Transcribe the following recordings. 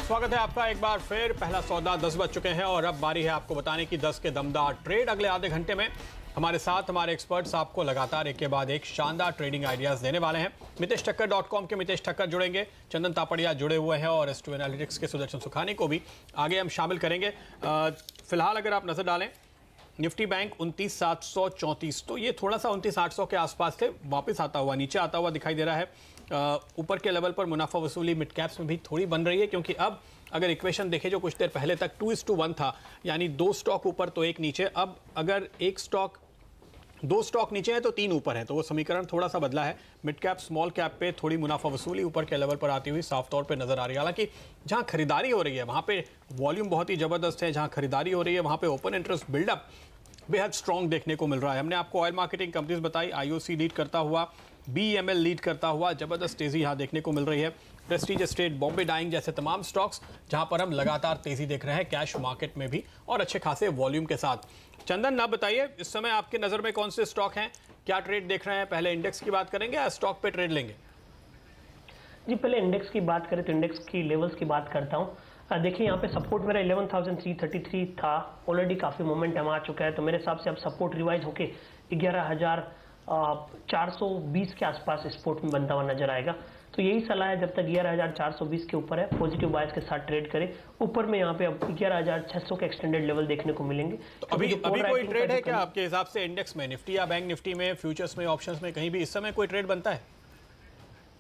स्वागत है आपका एक बार फिर। पहला सौदा 10 बज चुके हैं और अब बारी है आपको बताने की 10 के दमदार ट्रेड अगले आधे घंटे में। हमारे साथ हमारे एक्सपर्ट्स आपको लगातार एक के बाद एक शानदार ट्रेडिंग आइडियाज देने वाले हैं। MiteshThakkar.com के मितेश ठक्कर जुड़ेंगे, चंदन तापड़िया जुड़े हुए हैं और S2 एनालिटिक्स के सुदर्शन सुखानी को भी आगे हम शामिल करेंगे। फिलहाल अगर आप नजर डालें निफ्टी बैंक 29,734, तो ये थोड़ा सा 29,800 के आसपास थे, वापस आता हुआ नीचे आता हुआ दिखाई दे रहा है। ऊपर के लेवल पर मुनाफा वसूली मिड कैप्स में भी थोड़ी बन रही है, क्योंकि अब अगर इक्वेशन देखें जो कुछ देर पहले तक 2:1 था, यानी 2 स्टॉक ऊपर तो 1 नीचे। अब अगर 2 स्टॉक नीचे है तो 3 ऊपर है, तो वो समीकरण थोड़ा सा बदला है। मिड कैप स्मॉल कैप पे थोड़ी मुनाफा वसूली ऊपर के लेवल पर आती हुई साफ तौर पे नजर आ रही है। हालांकि जहां खरीदारी हो रही है वहां पे वॉल्यूम बहुत ही जबरदस्त है, जहां खरीदारी हो रही है वहां पे ओपन इंटरेस्ट बिल्डअप बेहद स्ट्रॉन्ग देखने को मिल रहा है। हमने आपको ऑयल मार्केटिंग कंपनीज बताई, IOC लीड करता हुआ, BEML लीड करता हुआ, जबरदस्त तेजी यहां देखने को मिल रही है। प्रेस्टीज एस्टेट, बॉम्बे डाइंग जैसे तमाम स्टॉक्स जहां पर हम लगातार तेजी देख रहे हैं कैश मार्केट में भी और अच्छे खासे वॉल्यूम के साथ। चंदन, ना बताइए इस समय आपके नजर में कौन से स्टॉक हैं, क्या ट्रेड देख रहे हैं? पहले इंडेक्स की बात करेंगे या स्टॉक पे ट्रेड लेंगे? जी, पहले इंडेक्स की बात करें तो इंडेक्स की लेवल्स की बात करता हूँ। देखिए यहाँ पे सपोर्ट मेरा 11,333 था, ऑलरेडी काफ़ी मोमेंटम आ चुका है, तो मेरे हिसाब से अब सपोर्ट रिवाइज होके 11,420 के आसपास सपोर्ट में बनता हुआ नजर आएगा। तो यही सलाह है, जब तक 11,420 के ऊपर है पॉजिटिव बायस के साथ ट्रेड करें। ऊपर में यहाँ पे अब 11,600 के एक्सटेंडेड लेवल देखने को मिलेंगे। तो अभी कोई ट्रेड है क्या आपके हिसाब से इंडेक्स में, निफ्टी या बैंक निफ्टी में, फ्यूचर्स में, ऑप्शंस में, कहीं भी इस समय कोई ट्रेड बनता है?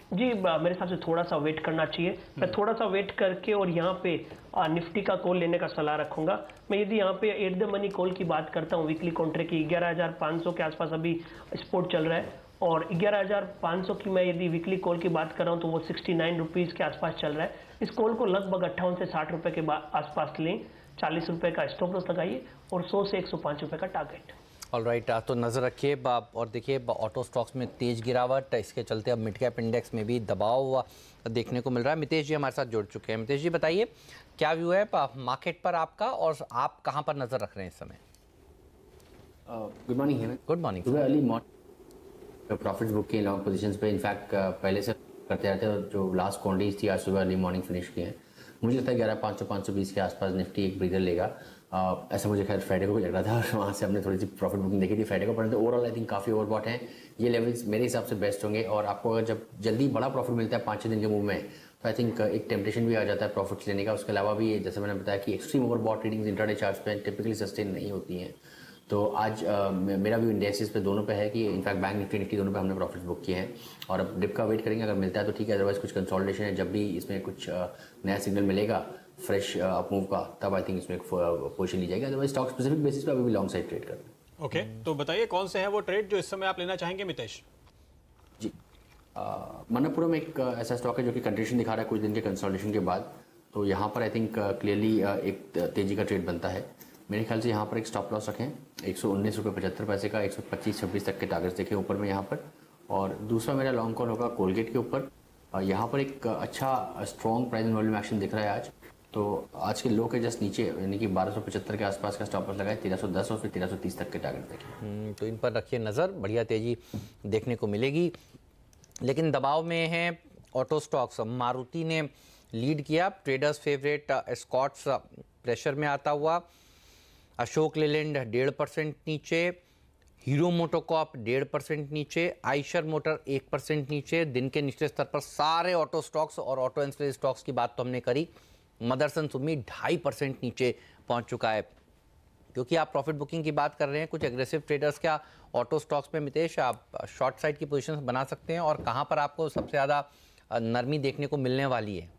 जी, मेरे हिसाब से थोड़ा सा वेट करना चाहिए। मैं थोड़ा सा वेट करके और यहाँ पे निफ्टी का कॉल लेने का सलाह रखूंगा। मैं यदि यहाँ पे एट द मनी कॉल की बात करता हूँ, वीकली कॉन्ट्रैक्ट की 11,500 के आसपास अभी स्पोर्ट चल रहा है, और 11,500 की मैं यदि वीकली कॉल की बात कर रहा हूँ तो वो 69 रुपीज़ के आसपास चल रहा है। इस कॉल को लगभग 58 से 60 रुपये के आसपास लें, 40 रुपये का स्टॉप लॉस लगाइए और 100 से 105 रुपये का टारगेट। ऑलराइट, तो नज़र रखिए और देखिए ऑटो स्टॉक्स में तेज गिरावट, इसके चलते अब मिड कैप इंडेक्स में भी दबाव देखने को मिल रहा है। मितेश जी हमारे साथ जुड़ चुके हैं। मितेश जी बताइए क्या व्यू है मार्केट पर आपका और आप कहां पर नज़र रख रहे हैं इस समय? Good morning Hemant. Good morning. सुबह अर्ली मॉर्निंग प्रॉफिट्स बुक किए लॉन्ग पोजीशंस पे, इनफैक्ट पहले से करते रहते हैं। जो लास्ट क्वांटिटीज थी आज सुबह अर्ली मॉर्निंग फिनिश किए हैं। मुझे लगता है 11,500-520 के आसपास निफ्टी एक ब्रीदर लेगा। ऐसा मुझे खैर फ्राइडे को भी लग रहा था और वहाँ से हमने थोड़ी सी प्रॉफिट बुकिंग देखी थी फ्राइडे को, परंतु ओवरऑल आई थिंक काफ़ी ओवरबॉट हैं। ये लेवल्स मेरे हिसाब से बेस्ट होंगे और आपको अगर जब जल्दी बड़ा प्रॉफिट मिलता है 5-6 दिन के मूव में, तो आई थिंक एक टेम्पटेशन भी आ जाता है प्रॉफिट्स लेने का। उसके अलावा भी जैसे मैंने बताया कि extreme overbought readings intraday charts पे टिपिकली सस्टेन नहीं होती हैं। तो आज मेरा भी इंडेक्सेस पे दोनों पे है कि इनफैक्ट बैंक निफ्टी दोनों पे हमने प्रॉफिट बुक किए हैं और अब डिप का वेट करेंगे, अगर मिलता है तो ठीक है, अदरवाइज कुछ कंसोलिडेशन है। जब भी इसमें कुछ नया सिग्नल मिलेगा फ्रेश अपमूव का, तब आई थिंक इसमें एक पोजीशन ली जाएगी। अदरवाइज स्टॉक स्पेसिफिक बेसिस पे अभी भी लॉन्ग साइड ट्रेड कर रहे हैं। ओके, तो बताइए कौन से हैं वो ट्रेड जो इस समय आप लेना चाहेंगे मितेश? जी, मणप्पुरम एक ऐसा स्टॉक है जो कि कंट्रीशन दिखा रहा है कुछ दिन के कंसोलिडेशन के बाद। तो यहाँ पर आई थिंक क्लियरली एक तेजी का ट्रेड बनता है। मेरे ख्याल से यहाँ पर एक स्टॉप लॉस रखें 119.75 का, 125-26 तक के टारगेट्स देखें ऊपर में यहाँ पर। और दूसरा मेरा लॉन्ग कॉल होगा कोलगेट के ऊपर। यहाँ पर एक अच्छा strong price and volume action दिख रहा है आज। तो आज के लो के जस्ट नीचे यानी कि 1275 के आसपास का स्टॉप लॉस लगाए, 1310 और फिर 1330 तक के टारगेट देखें। तो इन पर रखिए नज़र, बढ़िया तेजी देखने को मिलेगी। लेकिन दबाव में है ऑटो स्टॉक्स। मारुति ने लीड किया, ट्रेडर्स फेवरेट स्कॉट्स प्रेशर में आता हुआ, अशोक लेलैंड 1.5% नीचे, हीरो मोटोकॉर्प 1.5% नीचे, आइशर मोटर 1% नीचे। दिन के निचले स्तर पर सारे ऑटो स्टॉक्स और ऑटो एंसिलरी स्टॉक्स की बात तो हमने करी। मदरसन सुमी 2.5% नीचे पहुंच चुका है। क्योंकि आप प्रॉफिट बुकिंग की बात कर रहे हैं, कुछ एग्रेसिव ट्रेडर्स क्या ऑटो स्टॉक्स में मितेश आप शॉर्ट साइड की पोजीशंस बना सकते हैं और कहां पर आपको सबसे ज़्यादा नरमी देखने को मिलने वाली है?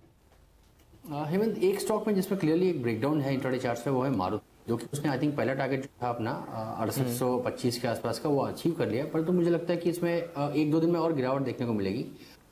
हेमंत, एक स्टॉक में जिसमें क्लियरली एक ब्रेकडाउन है इंट्राडे चार्ट्स पे, वो है मारुति, जो कि उसने आई थिंक पहला टारगेट जो था अपना 6825 के आसपास का वो अचीव कर लिया। परंतु मुझे लगता है कि इसमें 1-2 दिन में और गिरावट देखने को मिलेगी।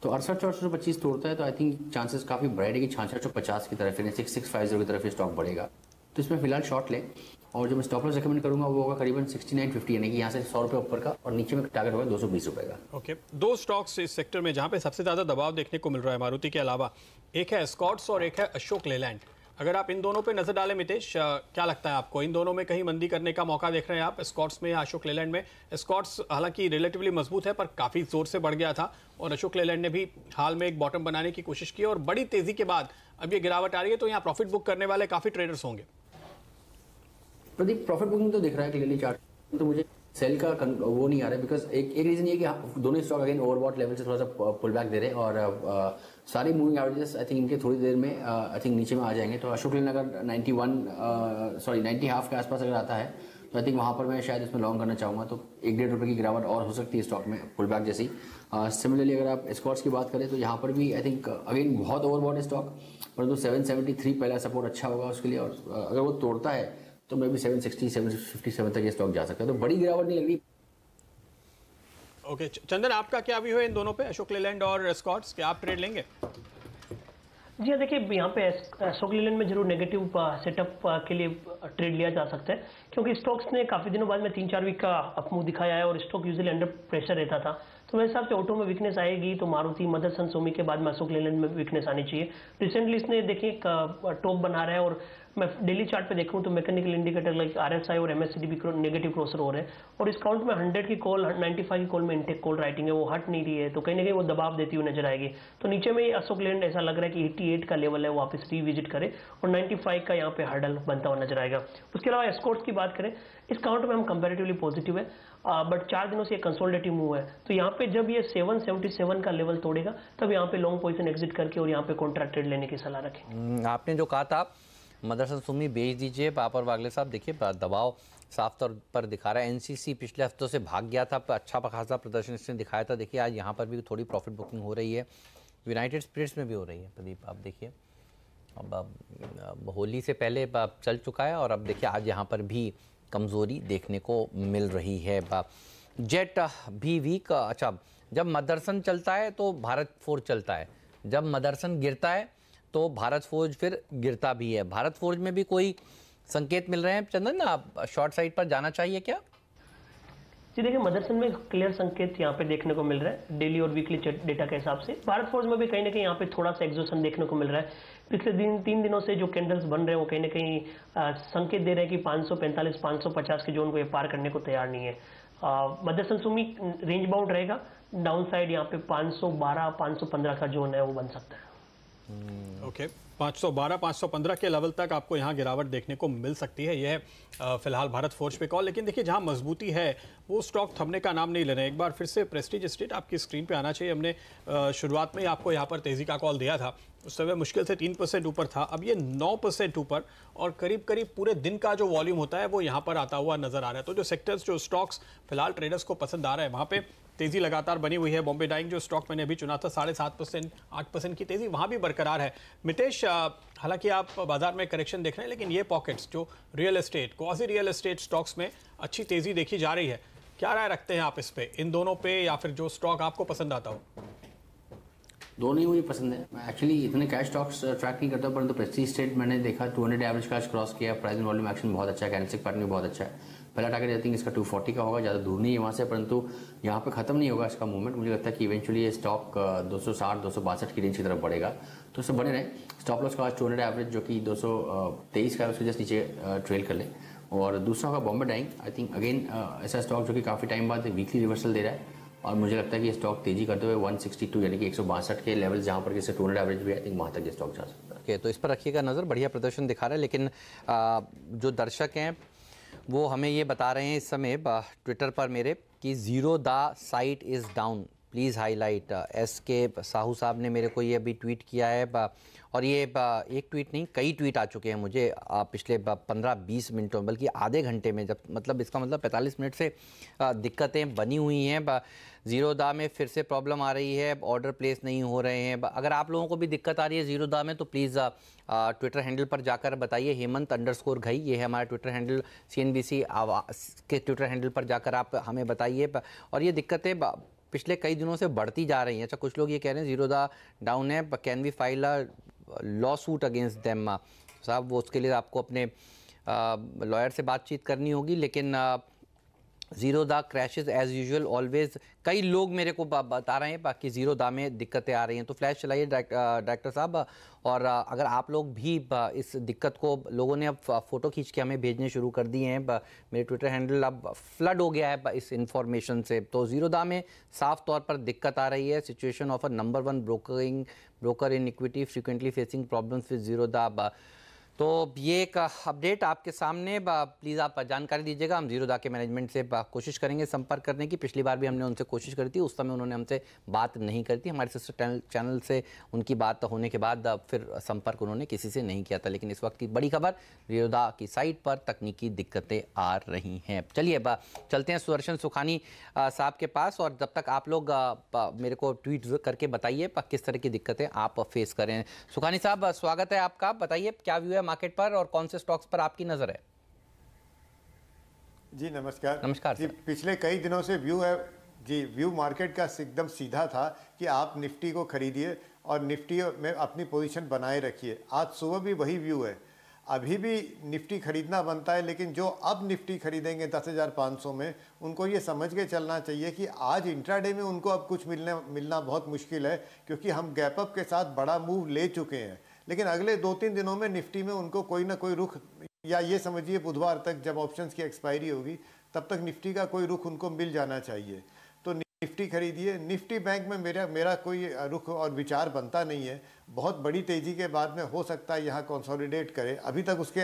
तो 68-425 तोड़ता है तो आई थिंक चांसेस काफी ब्राइट है कि 6650 की तरफ 6650 की तरफ ये स्टॉक बढ़ेगा। तो इसमें फिलहाल शॉर्ट लें और जो मैं स्टॉप लॉस रेकमेंड करूंगा वो होगा करीबन 6950, यानी कि यहाँ से 100 रुपये ऊपर का और नीचे में टारगेट होगा 220 रुपये का। ओके, 2 स्टॉक्स इस सेक्टर में जहां पे सबसे ज्यादा दबाव देखने को मिल रहा है मारुति के अलावा, एक है स्कॉट्स और एक है अशोक लेलैंड। अगर आप इन दोनों पे नजर डालें मितेश, क्या लगता है आपको इन दोनों में कहीं मंदी करने का मौका देख रहे हैं आप, स्कॉट्स में या अशोक लेलैंड में? स्कॉट्स हालांकि रिलेटिवली मजबूत है पर काफी जोर से बढ़ गया था, और अशोक लेलैंड ने भी हाल में एक बॉटम बनाने की कोशिश की और बड़ी तेजी के बाद अब ये गिरावट आ रही है, तो यहाँ प्रॉफिट बुक करने वाले काफी ट्रेडर्स होंगे। प्रदीप, प्रॉफिट बुकिंग तो दिख रहा है क्लियरली चार्ट, तो मुझे सेल का वो नहीं आ रहा है, बिकॉज एक रीजन ये कि दोनों स्टॉक अगेन ओवरबॉट लेवल से थोड़ा सा पुल बैक दे रहे हैं, और सारी मूविंग एवरेजेस आई थिंक इनके थोड़ी देर में आई थिंक नीचे में आ जाएंगे। तो अशोक लेलैंड अगर 90 हाफ के आसपास अगर आता है तो आई थिंक वहाँ पर मैं शायद इसमें लॉन्ग करना चाहूँगा, तो 1-1.5 रुपये की गिरावट और हो सकती है स्टॉक में पुल बैक जैसी। सिमिलरली अगर आप स्कॉट्स की बात करें तो यहाँ पर भी आई थिंक अगेन बहुत ओवरबॉट है स्टॉक, परंतु 773 पहला सपोर्ट अच्छा होगा उसके लिए, और अगर वो तोड़ता है तो मे भी 760 757 तक ये स्टॉक जा सकता है, तो बड़ी गिरावट नहीं लग रही। ओके चंदन, आपका क्या व्यू है इन दोनों पे, अशोक लेलैंड और स्कॉट्स, क्या आप ट्रेड लेंगे? जी हाँ, देखिए यहाँ पे अशोक लेलैंड में जरूर नेगेटिव सेटअप के लिए ट्रेड लिया जा सकता है, क्योंकि स्टॉक्स ने काफ़ी दिनों बाद में 3-4 वीक का अपमूव दिखाया है और स्टॉक यूजुअली अंडर प्रेशर रहता था। तो मेरे हिसाब से ऑटो में वीकनेस आएगी तो मारुति, मदरसन, सोमी के बाद में अशोक लेलैंड में वीकनेस आनी चाहिए। रिसेंटली इसने देखिए टॉप बना रहा है, और मैं डेली चार्ट पे देखूं तो मैकेनिकल इंडिकेटर लाइक आरएसआई और एमएससीडी भी नेगेटिव क्रॉसर हो रहे हैं, और इस काउंट में 100 की कॉल, 95 की कॉल में इनटेक कॉल राइटिंग है, वो हट नहीं रही है, तो कहीं ना कहीं वो दबाव देती हुई नजर आएगी। तो नीचे में अशोक लेलैंड ऐसा लग रहा है कि 88 का लेवल है, वापस रिविजिट करे, और 95 का यहाँ पे हर्डल बनता हुआ नजर आएगा। उसके अलावा एस्कॉर्ट्स की बात करें, इस काउंट में हम कंपेरेटिवली पॉजिटिव है, बट 4 दिनों से ये कंसोलिडेटिव मूव है, तो यहाँ पे जब ये 777 का लेवल तोड़ेगा तब यहाँ पे लॉन्ग पोजीशन एग्जिट करके और यहाँ पे कॉन्ट्रैक्ट ट्रेड लेने की सलाह रखें। आपने जो कहा था मदरसन सुमी बेच दीजिए, पापा और वागले साहब, देखिए दबाव साफ तौर पर दिखा रहा है। एनसीसी पिछले हफ्तों से भाग गया था, अच्छा खासा प्रदर्शन इसने दिखाया था, देखिए आज यहाँ पर भी थोड़ी प्रॉफिट बुकिंग हो रही है, यूनाइटेड स्पिरिट्स में भी हो रही है। प्रदीप आप देखिए, अब होली से पहले चल चुका है और अब देखिए आज यहाँ पर भी कमज़ोरी देखने को मिल रही है। जेट भी वीक। अच्छा, जब मदरसन चलता है तो भारत फोर्ज चलता है, जब मदरसन गिरता है तो भारत फोर्ज फिर गिरता भी है। भारत फोर्ज में भी कोई संकेत मिल रहे हैं चंदन, आप शॉर्ट साइड पर जाना चाहिए क्या? जी देखिए, मदरसन में क्लियर संकेत यहाँ पे देखने को मिल रहा है डेली और वीकली डेटा के हिसाब से। भारत फोर्ज में भी कहीं ना कहीं यहाँ पे थोड़ा सा एक्सोशन देखने को मिल रहा है। पिछले 3 दिनों से जो कैंडल्स बन रहे हैं वो कहीं ना कहीं संकेत दे रहे हैं कि 545 550 के जोन को ये पार करने को तैयार नहीं है। मदरसन सुमी रेंज बाउंड रहेगा, डाउन साइड यहाँ पे 512 515 का जोन है वो बन सकता है। ओके 512 515 के लेवल तक आपको यहाँ गिरावट देखने को मिल सकती है। यह है फिलहाल भारत फोर्ज पे कॉल। लेकिन देखिए, जहाँ मजबूती है वो स्टॉक थमने का नाम नहीं ले रहे हैं। एक बार फिर से प्रेस्टीज स्टेट आपकी स्क्रीन पे आना चाहिए। हमने शुरुआत में ही आपको यहाँ पर तेजी का कॉल दिया था, उस समय मुश्किल से 3% ऊपर था, अब ये 9% ऊपर, और करीब करीब पूरे दिन का जो वॉल्यूम होता है वो यहाँ पर आता हुआ नजर आ रहा है। तो जो सेक्टर्स, जो स्टॉक्स फिलहाल ट्रेडर्स को पसंद आ रहे हैं, वहाँ पे तेजी लगातार बनी हुई है। बॉम्बे डाइंग जो स्टॉक मैंने अभी चुना था 7.5% 8% की तेजी वहाँ भी बरकरार है। मितेश, हालांकि आप बाजार में करेक्शन देख रहे हैं, लेकिन ये पॉकेट्स जो real estate, quasi real estate stocks में अच्छी तेजी देखी जा रही है, क्या राय रखते हैं आप इस पे, इन दोनों पे, या फिर जो स्टॉक आपको पसंद आता हो? दोनों ही मुझे पसंद है। मैं एक्चुअली इतने कैश स्टॉक्स ट्रैक नहीं करता, परंतु प्रेस्टीज स्टेट मैंने देखा 200 एवरेज कैश क्रॉस किया, प्राइस एंड वॉल्यूम एक्शन बहुत अच्छा है, कैंडलस्टिक पैटर्न भी बहुत अच्छा है। पहला टारगेट आई थिंक इसका 240 का होगा, ज़्यादा दूर नहीं है वहाँ से, परंतु यहाँ पे खत्म नहीं होगा इसका मूवमेंट। मुझे लगता है कि इवेंचुअली ये स्टॉक 260 262 की रेंज की तरफ बढ़ेगा, तो उससे बने रहे। स्टॉप लॉस का आज 200 एवरेज जो कि 223 का है, उसके जस्ट नीचे ट्रेल कर ले। और दूसरा होगा Bombay dyeing. I think again ऐसा स्टॉक जो कि काफ़ी टाइम बाद वीकली रिवर्सल दे रहा है, और मुझे लगता है कि ये स्टॉक तेजी करते हुए 162 यानी कि 162 के लेवल जहाँ पर इससे 200 एवरेज भी है, आई थिंक वहाँ तक ये स्टॉक जा सकता है। ओके, तो इस पर रखिएगा नज़र, बढ़िया प्रदर्शन दिखा रहा है। लेकिन जो दर्शक हैं वो हमें ये बता रहे हैं इस समय ट्विटर पर मेरे कि zero the site is down, please highlight. SK Sahu साहब ने मेरे को ये अभी ट्वीट किया है, और ये एक ट्वीट नहीं, कई ट्वीट आ चुके हैं मुझे पिछले 15-20 मिनटों में, बल्कि आधे घंटे में। जब मतलब इसका मतलब 45 मिनट से दिक्कतें बनी हुई हैं। जीरो दा में फिर से प्रॉब्लम आ रही है, ऑर्डर प्लेस नहीं हो रहे हैं। अगर आप लोगों को भी दिक्कत आ रही है जीरो दा में तो प्लीज़ ट्विटर हैंडल पर जाकर बताइए, हेमंत_घई ये है हमारा ट्विटर हैंडल, CNBC के ट्विटर हैंडल पर जाकर आप हमें बताइए। और ये दिक्कतें पिछले कई दिनों से बढ़ती जा रही हैं। अच्छा, कुछ लोग ये कह रहे हैं जीरो दा डाउन है, can we file a lawsuit against them? साहब वो उसके लिए आपको अपने लॉयर से बातचीत करनी होगी, लेकिन Zerodha crashes as usual always. कई लोग मेरे को बता रहे हैं बाकी जीरोधा में दिक्कतें आ रही हैं, तो फ्लैश चलाइए डायरेक्टर साहब। और अगर आप लोग भी इस दिक्कत को, लोगों ने अब फ़ोटो खींच के हमें भेजने शुरू कर दिए हैं, मेरे ट्विटर हैंडल अब फ्लड हो गया है इस इन्फॉर्मेशन से। तो जीरोधा में साफ तौर पर दिक्कत आ रही है। Situation of a number 1 broker in equity frequently facing problems with Zerodha. तो ये एक अपडेट आपके सामने, प्लीज़ आप जानकारी दीजिएगा। हम जीरोधा के मैनेजमेंट से कोशिश करेंगे संपर्क करने की। पिछली बार भी हमने उनसे कोशिश करी थी, उस समय उन्होंने हमसे बात नहीं करी थी। हमारे सिस्टर चैनल से उनकी बात होने के बाद फिर संपर्क उन्होंने किसी से नहीं किया था। लेकिन इस वक्त की बड़ी खबर, जीरोधा की साइट पर तकनीकी दिक्कतें आ रही हैं। चलिए चलते हैं सुदर्शन सुखानी साहब के पास, और जब तक आप लोग मेरे को ट्वीट करके बताइए किस तरह की दिक्कतें आप फेस करें। सुखानी साहब, स्वागत है आपका। बताइए क्या व्यू है मार्केट पर और कौन से स्टॉक्स पर आपकी नजर है? जी नमस्कार। नमस्कार जी, पिछले कई दिनों से व्यू है जी, व्यू मार्केट का एकदम सीधा था कि आप निफ्टी को खरीदिए और निफ्टी में अपनी पोजीशन बनाए रखिए। आज सुबह भी वही व्यू है। अभी भी निफ्टी खरीदना बनता है, लेकिन जो अब निफ्टी खरीदेंगे 10,500 में, उनको ये समझ के चलना चाहिए कि आज इंट्राडे में उनको अब कुछ मिलना बहुत मुश्किल है, क्योंकि हम गैप अप के साथ बड़ा मूव ले चुके हैं। लेकिन अगले 2-3 दिनों में निफ्टी में उनको कोई ना कोई रुख, या ये समझिए बुधवार तक जब ऑप्शंस की एक्सपायरी होगी तब तक निफ्टी का कोई रुख उनको मिल जाना चाहिए। तो निफ्टी खरीदिए। निफ्टी बैंक में मेरा कोई रुख और विचार बनता नहीं है। बहुत बड़ी तेज़ी के बाद में हो सकता है यहाँ कंसोलिडेट करे, अभी तक उसके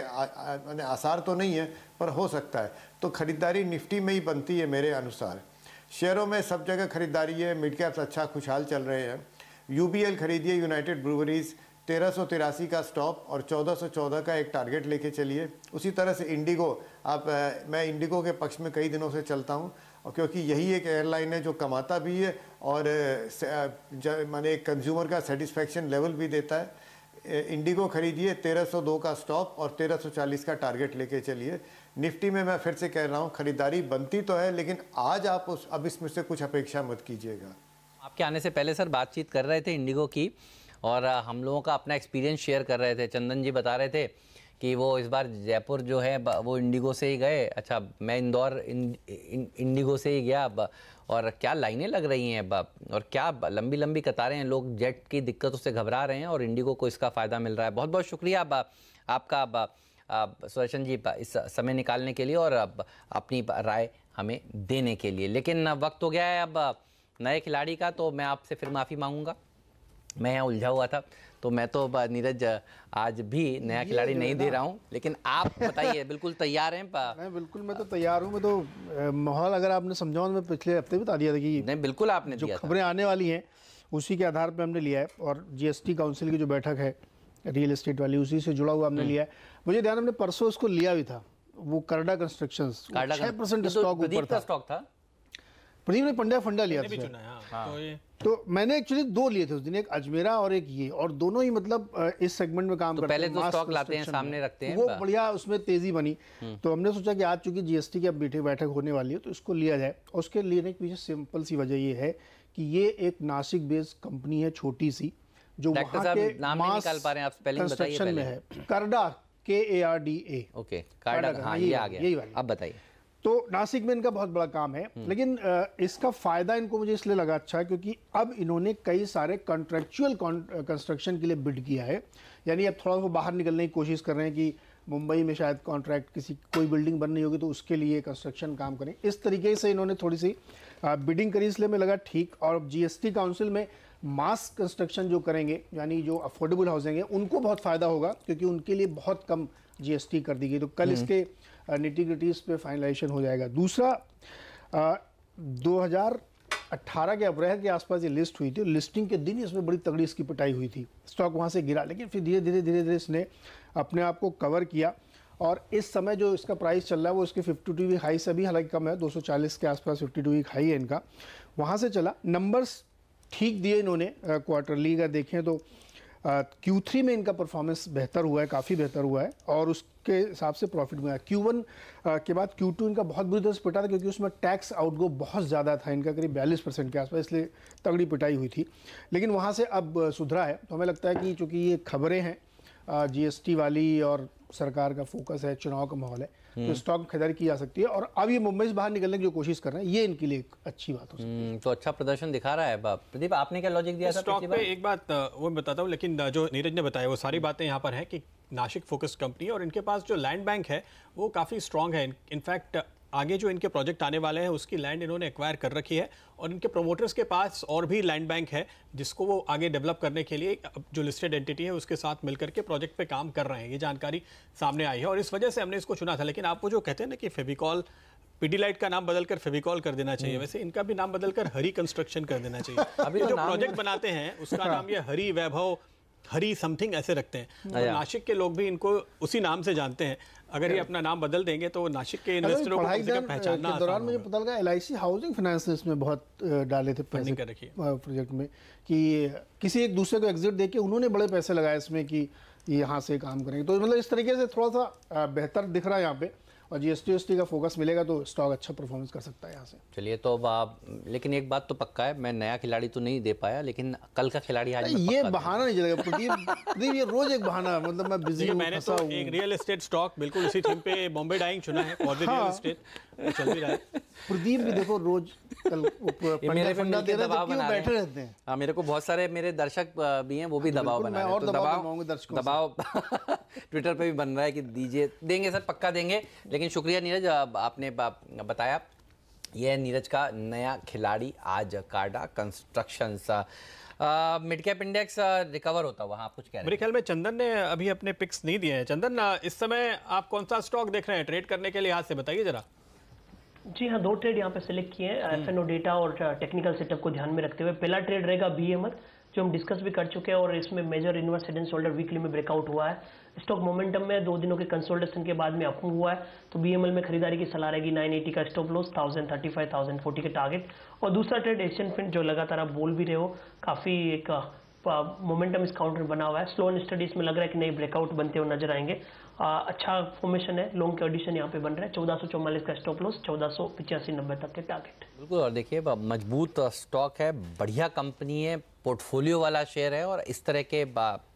आसार तो नहीं है, पर हो सकता है। तो खरीदारी निफ्टी में ही बनती है मेरे अनुसार। शेयरों में सब जगह खरीदारी है। मिड कैप्स अच्छा खुशहाल चल रहे हैं। यूबीएल खरीदिए, यूनाइटेड ब्रूवरीज, 1383 का स्टॉप और 1414 का एक टारगेट लेके चलिए। उसी तरह से इंडिगो, मैं इंडिगो के पक्ष में कई दिनों से चलता हूं, और क्योंकि यही एक एयरलाइन है जो कमाता भी है और माने कंज्यूमर का सेटिस्फेक्शन लेवल भी देता है। इंडिगो खरीदिए, 1302 का स्टॉप और 1340 का टारगेट लेके चलिए। निफ्टी में मैं फिर से कह रहा हूँ, खरीदारी बनती तो है, लेकिन आज आप अब इसमें से कुछ अपेक्षा मत कीजिएगा। आपके आने से पहले सर बातचीत कर रहे थे इंडिगो की, और हम लोगों का अपना एक्सपीरियंस शेयर कर रहे थे। चंदन जी बता रहे थे कि वो इस बार जयपुर जो है वो इंडिगो से ही गए। अच्छा, मैं इंदौर इंडिगो से ही गया अब, और क्या लाइनें लग रही हैं अब, और क्या लंबी लंबी कतारें हैं। लोग जेट की दिक्कतों से घबरा रहे हैं और इंडिगो को इसका फ़ायदा मिल रहा है। बहुत बहुत शुक्रिया आपका सुदर्शन जी इस समय निकालने के लिए और अपनी राय हमें देने के लिए। लेकिन वक्त हो गया है अब नए खिलाड़ी का, तो मैं आपसे फिर माफ़ी मांगूंगा। मैं यहाँ उलझा हुआ था, तो मैं तो नीरज आज भी नया खिलाड़ी नहीं दे रहा हूँ, लेकिन आप बताइए बिल्कुल तैयार हैं? मैं तो तैयार हूँ। मैं तो माहौल अगर आपने समझा, मैं पिछले हफ्ते बता दिया था कि नहीं, बिल्कुल आपने जो खबरें आने वाली हैं उसी के आधार पर हमने लिया है। और जीएसटी काउंसिल की जो बैठक है रियल एस्टेट वाली, उसी से जुड़ा हुआ हमने लिया है। मुझे ध्यान, हमने परसों उसको लिया भी था, वो करडा कंस्ट्रक्शंस 6% स्टॉक ऊपर था। प्रदीप ने पंड्या फंडा लिया था। तो मैंने एक्चुअली 2 लिए थे उस दिन, एक अजमेरा और एक ये, और दोनों ही मतलब इस सेगमेंट में काम करते हैं। पहले तो स्टॉक लाते हैं, सामने रखते हैं, वो बढ़िया उसमें तेजी बनी। तो हमने सोचा कि आज चूंकि जीएसटी की अब बैठक होने वाली है, तो इसको लिया जाए। उसके लेने के पीछे सिंपल सी वजह ये है कि ये एक नासिक बेस्ड कंपनी है, छोटी सी, जो वहाँ के मास कंस्ट्रक्शन में है। करडा, KARDA। ओके, करडा, हाँ ये आ गया। अब बताइए। तो नासिक में इनका बहुत बड़ा काम है, लेकिन इसका फायदा इनको मुझे इसलिए लगा अच्छा, क्योंकि अब इन्होंने कई सारे कॉन्ट्रेक्चुअल कंस्ट्रक्शन के लिए बिड किया है। यानी अब थोड़ा वो बाहर निकलने की कोशिश कर रहे हैं कि मुंबई में शायद कॉन्ट्रैक्ट कोई बिल्डिंग बननी होगी तो उसके लिए कंस्ट्रक्शन काम करें। इस तरीके से इन्होंने थोड़ी सी बिडिंग करी, इसलिए मैं लगा ठीक। और जीएसटी काउंसिल में मास कंस्ट्रक्शन जो करेंगे, यानी जो अफोर्डेबल हाउसिंग है, उनको बहुत फ़ायदा होगा, क्योंकि उनके लिए बहुत कम जीएसटी कर दी गई। तो कल इसके निटिग्रिटीज पे फाइनलाइजेशन हो जाएगा। दूसरा, 2018 के अप्रैल के आसपास ये लिस्ट हुई थी, लिस्टिंग के दिन इसमें बड़ी तगड़ी इसकी पिटाई हुई थी, स्टॉक वहाँ से गिरा, लेकिन फिर धीरे धीरे इसने अपने आप को कवर किया। और इस समय जो इसका प्राइस चल रहा है वो इसके 52 वीक हाई से भी हालांकि कम है, 240 के आसपास 52 वीक हाई है इनका, वहाँ से चला। नंबर्स ठीक दिए इन्होंने, क्वार्टरली का देखें तो Q3 में इनका परफॉर्मेंस बेहतर हुआ है, काफ़ी बेहतर हुआ है, और उसके हिसाब से प्रॉफिट में आया। Q1 के बाद Q2 इनका बहुत बुरी तरह से पिटा था, क्योंकि उसमें टैक्स आउटगो बहुत ज़्यादा था इनका, करीब 42% के आसपास, इसलिए तगड़ी पिटाई हुई थी। लेकिन वहाँ से अब सुधरा है। तो हमें लगता है कि चूँकि ये खबरें हैं जीएसटी वाली और सरकार का फोकस है, चुनाव का माहौल है, तो स्टॉक खरीदारी की जा सकती है। और अब ये मुंबई से बाहर निकलने की जो कोशिश कर रहे हैं, ये इनके लिए एक अच्छी बात हो सकती है। तो अच्छा प्रदर्शन दिखा रहा है। प्रदीप, आपने क्या लॉजिक दिया था स्टॉक पे? एक बात वो मैं बताता हूँ, लेकिन जो नीरज ने बताया वो सारी बातें यहाँ पर हैं कि नासिक फोकस कंपनी है और इनके पास जो लैंड बैंक है वो काफ़ी स्ट्रांग है। इनफैक्ट आगे जो इनके प्रोजेक्ट आने वाले हैं उसकी लैंड इन्होंने एक्वायर कर रखी है और इनके प्रोमोटर्स के पास और भी लैंड बैंक है जिसको वो आगे डेवलप करने के लिए जो लिस्टेड एंटिटी है उसके साथ मिलकर के प्रोजेक्ट पे काम कर रहे हैं। ये जानकारी सामने आई है और इस वजह से हमने इसको चुना था। लेकिन आप वो जो कहते हैं ना कि फेविकॉल, पीडीलाइट का नाम बदलकर फेविकॉल कर देना चाहिए, वैसे इनका भी नाम बदलकर हरी कंस्ट्रक्शन कर देना चाहिए। अभी जो प्रोजेक्ट बनाते हैं उसका नाम ये हरी वैभव, हरी समथिंग ऐसे रखते हैं। और नासिक के लोग भी इनको उसी नाम से जानते हैं। अगर ये अपना नाम बदल देंगे तो नासिक के इन्वेस्टरों को कम से कम पहचानना के दौरान मुझे पता लगा LIC हाउसिंग फाइनेंस ने इसमें बहुत डाले थे पैसे कर रखी है प्रोजेक्ट में, कि किसी एक दूसरे को एग्जिट देके उन्होंने बड़े पैसे लगाए इसमें कि यहाँ से काम करेंगे। तो मतलब इस तरीके से थोड़ा सा बेहतर दिख रहा है यहाँ पे, और GST का फोकस मिलेगा तो स्टॉक अच्छा परफॉर्मेंस कर सकता है यहाँ से। चलिए, तो अब आप, लेकिन एक बात तो पक्का है, मैं नया खिलाड़ी तो नहीं दे पाया, लेकिन कल का खिलाड़ी आज ये बहाना नहीं चलेगा प्रदीप, ये रोज एक बहाना, मतलब मैं बिजी हूं, मैंने तो एक रियल एस्टेट स्टॉक बिल्कुल उसी थीम पे बॉम्बे डाइंग चुना है, फॉर द रियल एस्टेट चल भी रहा है। प्रदीप भी देखो रोज कल मेरे फंडा दे रहे हैं, क्यों बैठे रहते हैं। हाँ, मेरे को बहुत सारे मेरे दर्शक भी हैं, वो भी दबाव बना रहे हैं, तो दबाव ट्विटर पे भी बन रहा है कि दीजिए, देंगे सर, पक्का देंगे। लेकिन शुक्रिया नीरज, आपने बताया। ये है नीरज का नया खिलाड़ी आज कार्डा constructions. Mid cap index recover होता हुआ, आप कुछ कह रहे हैं? मेरे ख्याल में चंदन ने अभी अपने पिक्स नहीं दिए हैं। चंदन, इस समय आप कौन सा स्टॉक देख रहे हैं ट्रेड करने के लिहाज से, बताइए जरा। जी हाँ, 2 ट्रेड यहाँ पे सिलेक्ट किए हैं FNO डेटा और टेक्निकल सेटअप को ध्यान में रखते हुए। पहला ट्रेड रहेगा BML, जो हम डिस्कस भी कर चुके हैं और इसमें major inverse head and shoulder weekly में ब्रेकआउट हुआ है। स्टॉक मोमेंटम में 2 दिनों के कंसोलिडेशन के बाद में अप मूव हुआ है, तो BML में खरीदारी की सलाह रहेगी। 980 का स्टॉप लॉस, 1035, 1040 के टारगेट। और दूसरा ट्रेड एशियन पेंट, जो लगातार आप बोल भी रहे हो, काफ़ी एक मोमेंटम इस काउंटर बना हुआ है। स्लो एंड स्टडी इसमें लग रहा है कि नई ब्रेकआउट बनते हुए नजर आएंगे। अच्छा फॉर्मेशन है, लॉन्ग के एडिशन यहाँ पे बन रहा है। 1444 का स्टॉप लॉस, 1485-90 तक के टारगेट। बिल्कुल, और देखिए मजबूत स्टॉक है, बढ़िया कंपनी है, पोर्टफोलियो वाला शेयर है, और इस तरह के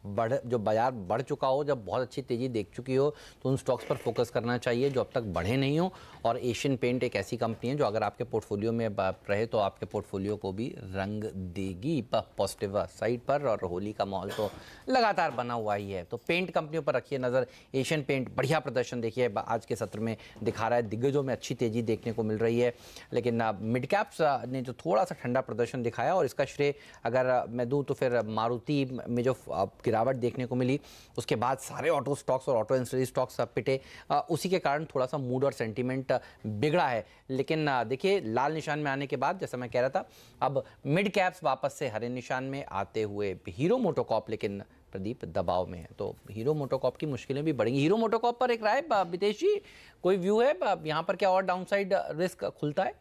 जो बाजार बढ़ चुका हो, जब बहुत अच्छी तेज़ी देख चुकी हो, तो उन स्टॉक्स पर फोकस करना चाहिए जो अब तक बढ़े नहीं हो। और एशियन पेंट एक ऐसी कंपनी है जो अगर आपके पोर्टफोलियो में रहे तो आपके पोर्टफोलियो को भी रंग देगी पॉजिटिव साइड पर। और होली का माहौल तो लगातार बना हुआ ही है, तो पेंट कंपनियों पर रखिए नज़र। एशियन पेंट बढ़िया प्रदर्शन देखिए आज के सत्र में दिखा रहा है, दिग्गजों में अच्छी तेज़ी देखने को मिल रही है। लेकिन मिड कैप्स ने जो थोड़ा सा ठंडा प्रदर्शन दिखाया, और इसका श्रेय अगर मैं दूं तो फिर मारुति में जो गिरावट देखने को मिली, उसके बाद सारे ऑटो स्टॉक्स और ऑटो एंसिलरी स्टॉक्स पिटे, उसी के कारण थोड़ा सा मूड और सेंटीमेंट बिगड़ा है। लेकिन देखिए, लाल निशान में आने के बाद, जैसा मैं कह रहा था, अब मिड कैप्स वापस से हरे निशान में आते हुए हीरो मोटोकॉर्प लेकिन प्रदीप दबाव में है, तो हीरो मोटोकॉर्प की मुश्किलें भी बढ़ेंगी। हीरो मोटोकॉर्प पर एक राय विदेश जी, कोई व्यू है यहाँ पर, क्या और डाउनसाइड रिस्क खुलता है?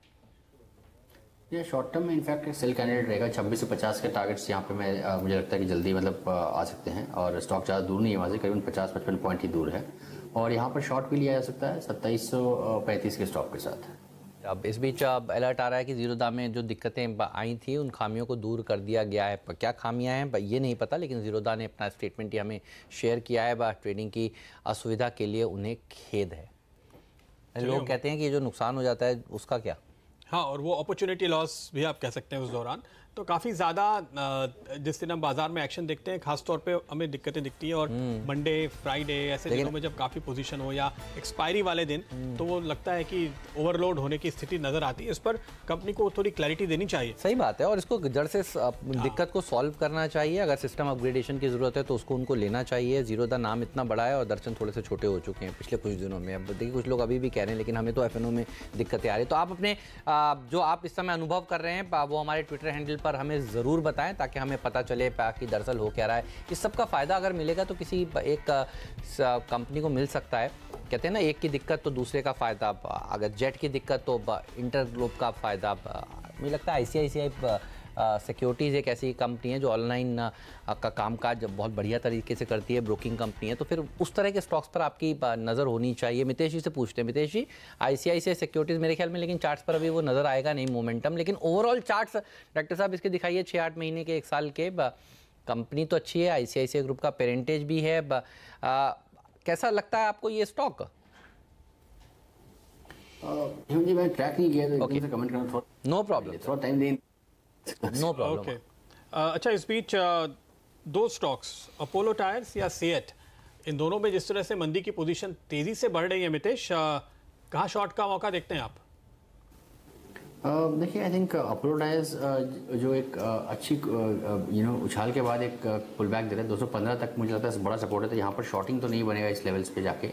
ये शॉर्ट टर्म में इनफैक्ट सेल कैंडिडेट रहेगा। 26 से 50 के टारगेट्स यहाँ पे मुझे लगता है कि जल्दी मतलब आ सकते हैं, और स्टॉक ज़्यादा दूर नहीं है वहाँ से, करीबन 50-55 पॉइंट ही दूर है, और यहाँ पर शॉर्ट भी लिया जा सकता है 2735 के स्टॉक के साथ। अब इस बीच अलर्ट आ रहा है कि जीरोधा में जो दिक्कतें आई थी उन खामियों को दूर कर दिया गया है। क्या खामियां हैं ये नहीं पता, लेकिन जीरोधा ने अपना स्टेटमेंट ही हमें शेयर किया है। ट्रेडिंग की असुविधा के लिए उन्हें खेद है। लोग कहते हैं कि जो नुकसान हो जाता है उसका क्या? हाँ, और वो अपॉर्चुनिटी लॉस भी आप कह सकते हैं उस दौरान। तो काफ़ी ज़्यादा जिस दिन हम बाजार में एक्शन देखते हैं, खासतौर पे हमें दिक्कतें दिखती हैं। और मंडे, फ्राइडे ऐसे दिनों में जब काफ़ी पोजीशन हो या एक्सपायरी वाले दिन, तो वो लगता है कि ओवरलोड होने की स्थिति नज़र आती है। इस पर कंपनी को थोड़ी क्लैरिटी देनी चाहिए। सही बात है, और इसको जड़ से दिक्कत को सॉल्व करना चाहिए। अगर सिस्टम अपग्रेडेशन की ज़रूरत है तो उसको उनको लेना चाहिए। जीरोधा नाम इतना बड़ा है और दर्शन थोड़े से छोटे हो चुके हैं पिछले कुछ दिनों में। अब देखिए, कुछ लोग अभी भी कह रहे हैं, लेकिन हमें तो FNO में दिक्कतें आ रही। तो आप अपने जो आप इस समय अनुभव कर रहे हैं वो हमारे ट्विटर हैंडल पर हमें ज़रूर बताएं, ताकि हमें पता चले कि दरअसल हो क्या रहा है। इस सब का फ़ायदा अगर मिलेगा तो किसी एक कंपनी को मिल सकता है। कहते हैं ना, एक की दिक्कत तो दूसरे का फ़ायदा। अगर जेट की दिक्कत तो इंटरग्लोब का फ़ायदा। मुझे लगता है ICICI सिक्योरिटीज़ एक ऐसी कंपनी है जो ऑनलाइन का कामकाज बहुत बढ़िया तरीके से करती है, ब्रोकिंग कंपनी है। तो फिर उस तरह के स्टॉक्स पर आपकी नज़र होनी चाहिए। मितेश जी से पूछते हैं। मितेश जी, ICICI सिक्योरिटीज़ मेरे ख्याल में, लेकिन चार्ट्स पर अभी वो नज़र आएगा नहीं मोमेंटम, लेकिन ओवरऑल चार्ट्स डॉक्टर साहब इसके दिखाइए 6-8 महीने के, 1 साल के, कंपनी तो अच्छी है, आईसीआईसीआई ग्रुप का पेरेंटेज भी है। कैसा लगता है आपको ये स्टॉक? जी मैं ट्रैक नहीं किया तो एकदम से कमेंट करना थोड़ा नो प्रॉब्लम, थोड़ा टाइम दें। No problem. ओके, अच्छा इस बीच दो स्टॉक्स अपोलो टायर्स या सीएट, इन दोनों में जिस तरह से मंदी की पोजीशन तेजी से बढ़ रही है मितेश, कहाँ शॉर्ट का मौका देखते हैं आप? देखिए आई थिंक अपोलो टायर्स जो एक अच्छी उछाल के बाद एक पुल बैक दे रहा है 215 तक, मुझे लगता है बड़ा सपोर्ट है, तो यहाँ पर शॉर्टिंग तो नहीं बनेगा इस लेवल्स पे जाके।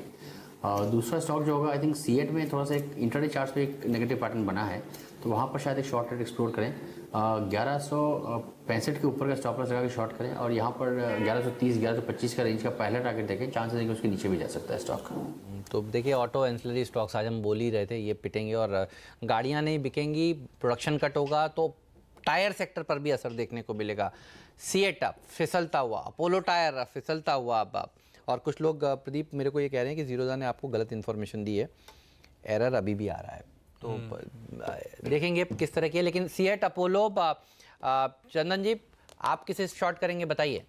दूसरा स्टॉक जो होगा आई थिंक सीएट में थोड़ा सा एक इंटरडे चार्ट पे एक नेगेटिव पैटर्न बना है, तो वहाँ पर शायद एक शॉर्ट ट्रेड एक्सप्लोर करें। 1165 के ऊपर का स्टॉप लॉस लगा के शॉर्ट करें, और यहाँ पर 1130 1125 का रेंज का पहला टारगेट देखें, चांसेस है कि उसके नीचे भी जा सकता है स्टॉक। तो देखिए ऑटो एंसिलरी स्टॉक्स आज हम बोल ही रहे थे, ये पिटेंगे और गाड़ियाँ नहीं बिकेंगी, प्रोडक्शन कट होगा तो टायर सेक्टर पर भी असर देखने को मिलेगा। सीएट फिसलता हुआ, अपोलो टायर फिसलता हुआ। और कुछ लोग प्रदीप मेरे को ये कह रहे हैं कि जीरोधा ने आपको गलत इन्फॉर्मेशन दी है, एरर अभी भी आ रहा है, तो देखेंगे किस तरह की है। लेकिन सीएट, अपोलो, चंदन जी आप किसे शॉर्ट करेंगे बताइए?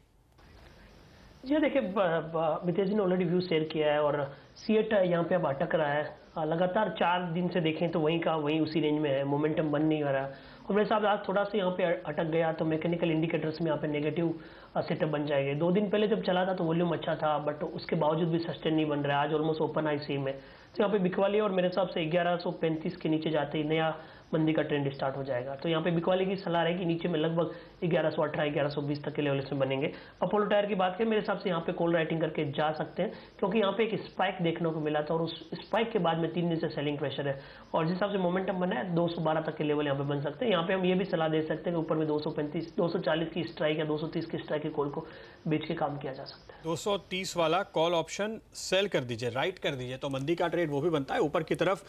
जी देखिए, मितेश जी ने ऑलरेडी व्यू शेयर किया है और सीएट यहाँ पे अब अटक रहा है। लगातार 4 दिन से देखें तो वहीं का वहीं उसी रेंज में है, मोमेंटम बन नहीं हो रहा। और मेरे साथ आज थोड़ा सा यहाँ पे अटक गया तो मैकेनिकल इंडिकेटर्स में यहाँ पे नेगेटिव सेटअप बन जाएंगे। 2 दिन पहले जब चला था तो वॉल्यूम अच्छा था, बट उसके बावजूद भी सस्टेन नहीं बन रहा है। आज ऑलमोस्ट ओपन आई सेम है, तो यहाँ पे बिकवाली और मेरे हिसाब से 1135 के नीचे जाते ही नया मंदी का ट्रेंड स्टार्ट हो जाएगा। तो यहाँ पे बिकवाली की सलाह है कि नीचे में लगभग 1118 1120 तक के लेवल में बनेंगे। अपोलो टायर की बात करें, मेरे हिसाब से यहाँ पे कॉल राइटिंग करके जा सकते हैं, क्योंकि यहाँ पे एक स्पाइक देखने को मिला था और उस स्पाइक के बाद में 3 दिन से सेलिंग प्रेशर है, और जिस हिसाब से मोमेंटम बना है 212 तक के लेवल यहाँ पे बन सकते हैं। यहाँ पे हम ये भी सलाह दे सकते हैं कि ऊपर में 235 240 की स्ट्राइक या 230 की स्ट्राइक के कॉल को बेच के काम किया जा सकता है। 230 वाला कॉल ऑप्शन सेल कर दीजिए, राइट कर दीजिए, तो मंदी का ट्रेड वो भी बनता है। ऊपर की तरफ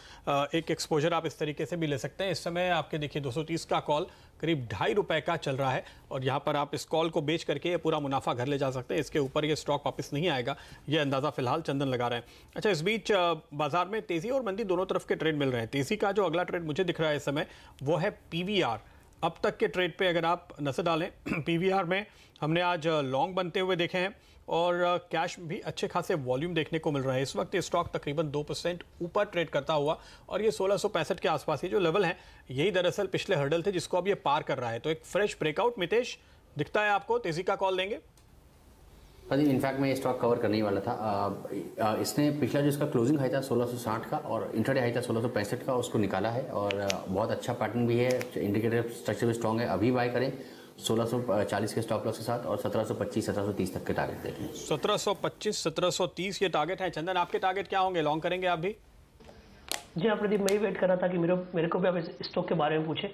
एक एक्सपोजर आप इस तरीके से भी ले सकते हैं। इस समय आपके देखिए 230 का कॉल करीब ₹2.5 का चल रहा है, और यहाँ पर आप इस कॉल को बेच करके ये पूरा मुनाफा घर ले जा सकते हैं। इसके ऊपर ये स्टॉक वापस नहीं आएगा, ये अंदाजा फिलहाल चंदन लगा रहे हैं। अच्छा, इस बीच बाजार में तेजी और मंदी दोनों तरफ के ट्रेड मिल रहे हैं। तेजी का जो अगला ट्रेड मुझे दिख रहा है इस समय वो है पीवीआर। अब तक के ट्रेड पे अगर आप नजर डालें, पीवीआर में हमने आज लॉन्ग बनते हुए देखे हैं और कैश भी अच्छे खासे वॉल्यूम देखने को मिल रहा है। इस वक्त ये स्टॉक तकरीबन 2% ऊपर ट्रेड करता हुआ, और ये 1665 के आसपास ये जो लेवल है, यही दरअसल पिछले हर्डल थे जिसको अब ये पार कर रहा है। तो एक फ्रेश ब्रेकआउट मितेश दिखता है आपको, तेजी का कॉल देंगे? अभी इनफैक्ट मैं ये स्टॉक कवर करने ही वाला था। इसने पिछला जो इसका क्लोजिंग हाई था 1660 का और इंटरडे हाई था 1665 का, उसको निकाला है, और बहुत अच्छा पैटर्न भी है, इंडिकेटर स्ट्रक्चर भी स्ट्रॉन्ग है। अभी बाय करें 1640 के स्टॉप लॉस के साथ, और 1725 1730 तक के टारगेट देखें। 1725 1730 ये टारगेट है। चंदन, आपके टारगेट क्या होंगे? लॉन्ग करेंगे आप भी? जी हाँ प्रदीप, मैं ही वेट कर रहा था कि मेरे को भी आप इस स्टॉक के बारे में पूछे।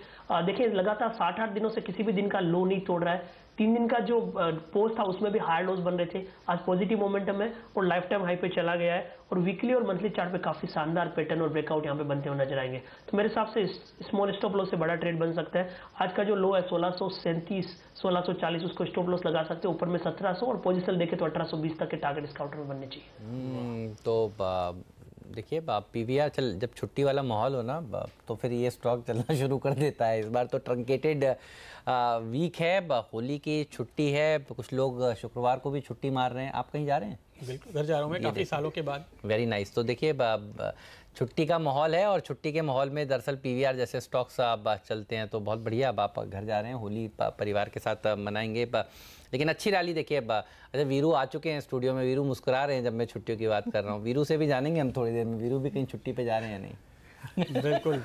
देखिए, लगातार 7-8 दिनों से किसी भी दिन का लो नहीं तोड़ रहा है। 3 दिन का जो पोस्ट था उसमें भी हायर लोस बन रहे थे, आज पॉजिटिव मोमेंटम है और लाइफ टाइम हाई पे चला गया है, और वीकली और मंथली चार्ट पे काफी शानदार पैटर्न और ब्रेकआउट यहाँ पे बनते हुए नजर आएंगे। तो मेरे हिसाब से स्मॉल स्टॉप लॉस से बड़ा ट्रेड बन सकता है। आज का जो लो है 1637 1640, उसको स्टॉप लॉस लगा सकते हैं। ऊपर में 1700 और पोजिशन देखे तो 1820 तक के टारगेट इस काउंटर में बनने चाहिए। तो देखिए पीवीआर चल, जब छुट्टी वाला माहौल हो ना तो फिर ये स्टॉक चलना शुरू कर देता है। इस बार तो ट्रंकेटेड वीक है, होली की छुट्टी है, कुछ लोग शुक्रवार को भी छुट्टी मार रहे हैं। आप कहीं जा रहे हैं? बिल्कुल, घर जा रहा हूँ मैं काफ़ी सालों के बाद। Very nice. तो देखिए छुट्टी का माहौल है, और छुट्टी के माहौल में दरअसल पीवीआर जैसे स्टॉक्स अब चलते हैं, तो बहुत बढ़िया। अब आप घर जा रहे हैं, होली परिवार के साथ मनाएंगे, लेकिन अच्छी रैली देखिए। अच्छा, वीरू आ चुके हैं स्टूडियो में, वीरू मुस्कुरा रहे हैं जब मैं छुट्टियों की बात कर रहा हूँ। वीरू से भी जानेंगे हम थोड़ी देर में, वीरू भी कहीं छुट्टी पे जा रहे हैं या नहीं। बिल्कुल,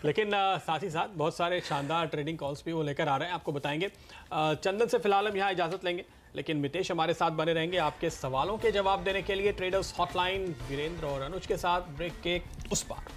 लेकिन साथ ही साथ बहुत सारे शानदार ट्रेडिंग कॉल्स भी वो लेकर आ रहे हैं, आपको बताएंगे। चंदन से फिलहाल हम यहाँ इजाज़त लेंगे, लेकिन मितेश हमारे साथ बने रहेंगे आपके सवालों के जवाब देने के लिए। ट्रेडर्स हॉटलाइन वीरेंद्र और अनुज के साथ ब्रेक के उस पार।